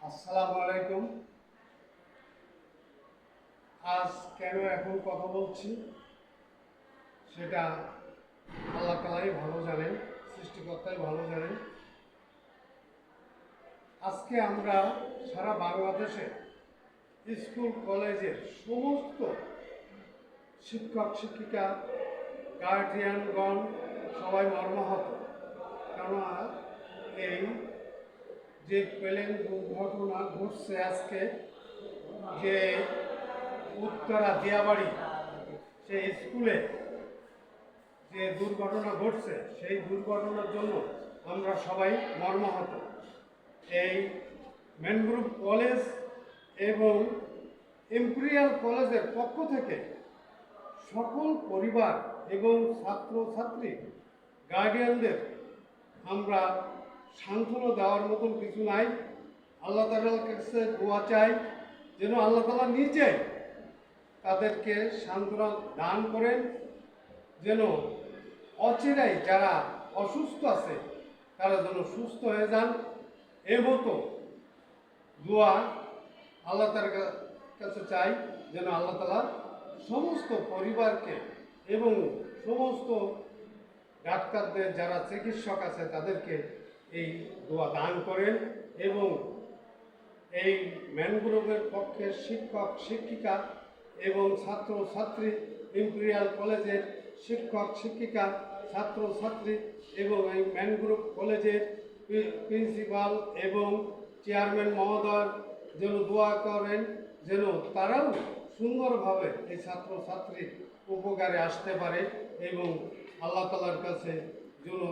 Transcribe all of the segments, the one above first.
আসসালামু আলাইকুম। আজ কেন এখন কথা বলছি সেটা আল্লাহ তাআলাই ভালো জানেন, সৃষ্টিকর্তাই ভালো জানেন। আজকে আমরা সারা বাংলাদেশে স্কুল কলেজের সমস্ত শিক্ষক শিক্ষিকা গার্জিয়ানগণ সবাই মর্মাহত। কেননা এই যে প্লেন দুর্ঘটনা ঘটছে আজকে, যে উত্তরা দিয়াবাড়ি সেই স্কুলে যে দুর্ঘটনা ঘটছে, সেই দুর্ঘটনার জন্য আমরা সবাই মর্মাহত। এই ম্যানগ্রোভ কলেজ এবং ইম্পেরিয়াল কলেজের পক্ষ থেকে সকল পরিবার এবং ছাত্রছাত্রী গার্ডিয়ানদের আমরা সান্ত্বনা দেওয়ার মতন কিছু নাই। আল্লাহ তাআলার কাছে দোয়া চাই যেন আল্লাহ তাআলা নিজে তাদেরকে সান্ত্বনা দান করেন, যেন অচিরেই যারা অসুস্থ আছে তারা যেন সুস্থ হয়ে যান। এ মতো দোয়া আল্লাহ তাআলার কাছে চাই যেন আল্লাহ তাআলা সমস্ত পরিবারকে এবং সমস্ত ডাক্তারদের যারা চিকিৎসক আছে তাদেরকে এই দোয়া দান করেন এবং এই ম্যানগ্রোভের পক্ষে শিক্ষক শিক্ষিকা এবং ছাত্রছাত্রী, ইম্পেরিয়াল কলেজের শিক্ষক শিক্ষিকা ছাত্রছাত্রী এবং এই ম্যানগ্রোভ কলেজের প্রিন্সিপাল এবং চেয়ারম্যান মহোদয় যেন দোয়া করেন, যেন তারাও সুন্দরভাবে এই ছাত্রছাত্রীর উপকারে আসতে পারে এবং আল্লাহ তাআলার কাছে যেন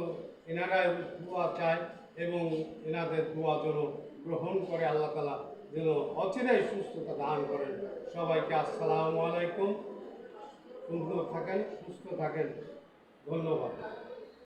এনারাই দোয়া চায় এবং এনাদের দোয়া যেন গ্রহণ করে আল্লাহ তাআলা যেন অচিরেই সুস্থতা দান করেন। সবাইকে আসসালামু আলাইকুম। সুন্দর থাকেন, সুস্থ থাকেন। ধন্যবাদ।